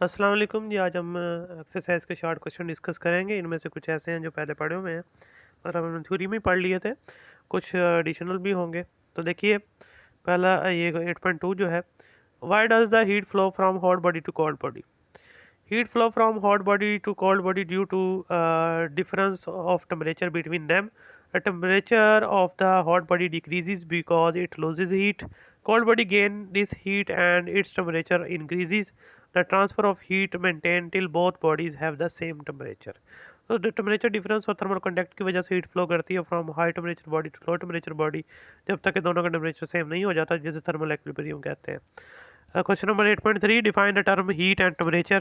अस्सलाम वालेकुम जी। आज हम एक्सरसाइज के शॉर्ट क्वेश्चन डिस्कस करेंगे। इनमें से कुछ ऐसे हैं जो पहले पढ़े हुए हैं और हमने थ्योरी में पढ़ लिए थे, कुछ एडिशनल भी होंगे। तो देखिए, पहला ये 8.2 जो है, why does the heat flow from hot body to cold body. Heat flow from hot body to cold body due to difference of temperature between them. The temperature of the hot body decreases because it loses heat. Cold body gain this heat and its temperature increases. The transfer of heat maintained till both bodies have the same temperature. तो temperature difference और thermal conduct की वजह से heat flow करती है from high temperature body to low temperature body, जब तक कि दोनों का टेम्परेचर सेम नहीं हो जाता, जिसे थर्मल एक्विलिब्रियम कहते हैं। Question number 8.3, define the term heat and temperature.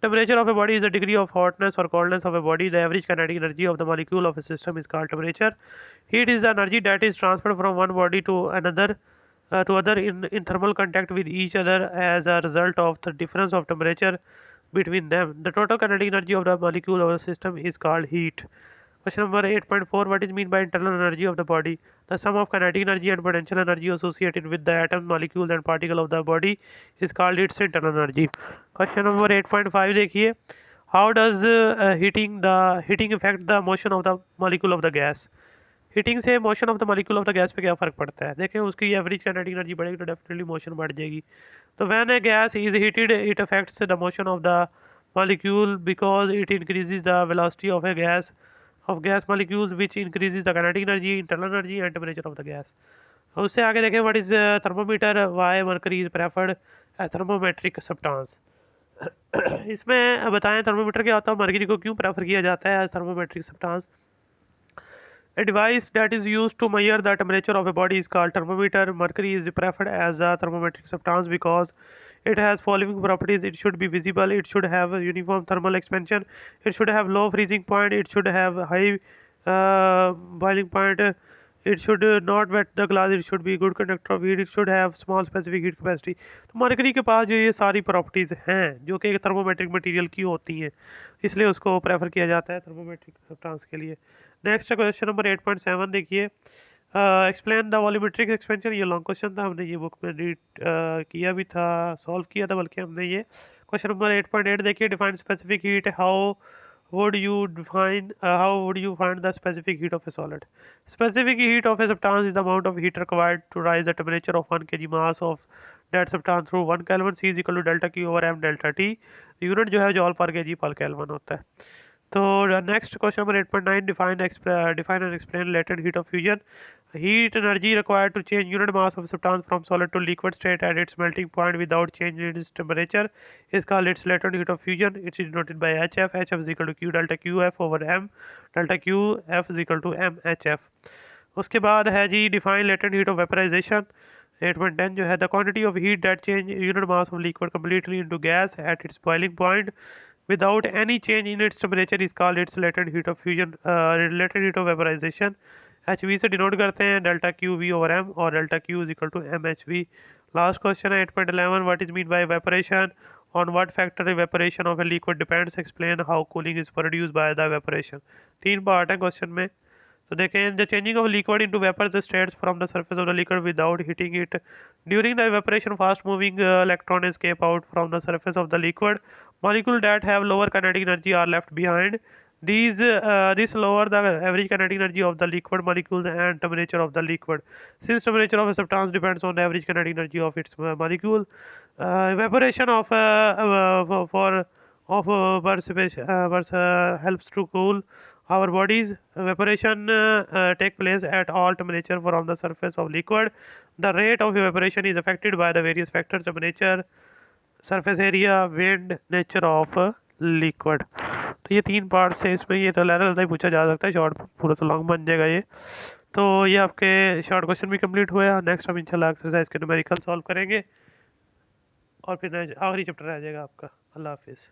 Temperature of a body is the degree of hotness or coldness of a body. The average kinetic energy of the molecule of a system is called temperature. Heat is the energy that is transferred from one body to another in thermal contact with each other as a result of the difference of temperature between them. The total kinetic energy of the molecule of a system is called heat. Question number 8.4, what is mean by internal energy of the body? The sum of kinetic energy and potential energy associated with the atom, molecules and particle of the body is called its internal energy. Question number 8.5 देखिए, how does heating affect the motion of the molecule of the gas? Heating से motion of the molecule of the gas पे क्या फ़र्क पड़ता है? देखें, उसकी average kinetic energy बढ़ेगी तो डेफिनेटली मोशन बढ़ जाएगी। तो when A gas is heated it affects the motion of the molecule because it increases the velocity of A gas gas molecules which increases the kinetic energy, internal energy and temperature of the gas. उससे आगे देखें, what is thermometer, why mercury is preferred as thermometric substance. इसमें बताएं thermometer क्या होता है, mercury को क्यों प्रेफर किया जाता है as thermometric substance. A device that is used to measure the temperature of a body is called thermometer. Mercury is preferred as a thermometric substance because it has following properties. It should be visible, it should have a uniform thermal expansion, it should have low freezing point, it should have high boiling point, it should not wet the glass, it should be good conductor of heat, it should have small specific heat capacity. तो mercury के पास जो ये सारी properties हैं जो कि एक thermometric material की होती हैं, इसलिए उसको प्रेफर किया जाता है थर्मोमेट्रिक सब्सटेंस के लिए। नेक्स्ट क्वेश्चन नंबर 8.7 देखिए, एक्सप्लेन द वॉल्यूमेट्रिक एक्सपेंशन। ये लॉन्ग क्वेश्चन था, हमने ये बुक में रीड किया भी था, सॉल्व किया था बल्कि हमने ये। क्वेश्चन नंबर 8.8 देखिए, define specific heat. How would you find the specific heat of a solid? Specific heat of a substance is the amount of heat required to rise the temperature of 1 kg mass of that substance through 1 Kelvin. C is equal to delta Q over m delta T. Unit जो है जॉल पर kg पर kelvin होता है। तो next question number 8.9, define and explain latent heat of fusion. Heat energy required to change unit mass of substance from solid to liquid state at its melting point without change in its temperature is called its latent heat of fusion. It is denoted by HF. HF is equal to Q delta QF over M. Delta QF is equal to MHF. उसके बाद है जी, define latent heat of vaporization. 8.10 जो है, the quantity of heat that change unit mass of liquid completely into gas at its boiling point without any change in its temperature is called its latent heat of fusion, latent heat of vaporization. HV से denote करते हैं delta Q V over M, और delta Q is equal to M H V. Last question है 8.11, what is mean by evaporation. On what factor evaporation of a liquid depends. Explain how cooling is produce by the evaporation. 3 part है question में। तो देखें, the changing of liquid into vapour the states from the surface of the liquid without heating it. During the evaporation, fast moving electron escape out from the surface of the liquid. Molecules that have lower kinetic energy are left behind. This lower the average kinetic energy of the liquid molecules and temperature of the liquid. Since temperature of a substance depends on the average kinetic energy of its molecule, evaporation of helps to cool our bodies. Evaporation take place at all temperature from the surface of liquid. The rate of evaporation is affected by the various factors: temperature, surface area, wind, nature of liquid. तो ये 3 parts है इसमें। ये तो लहरा ही पूछा जा सकता है, शॉर्ट पूरा तो लॉन्ग बन जाएगा ये। तो ये आपके शॉर्ट क्वेश्चन भी कंप्लीट हुए। नेक्स्ट हम इंशाल्लाह एक्सरसाइज के न्यूमेरिकल सॉल्व करेंगे और फिर आखिरी चैप्टर रह जाएगा आपका। अल्लाह हाफिज़।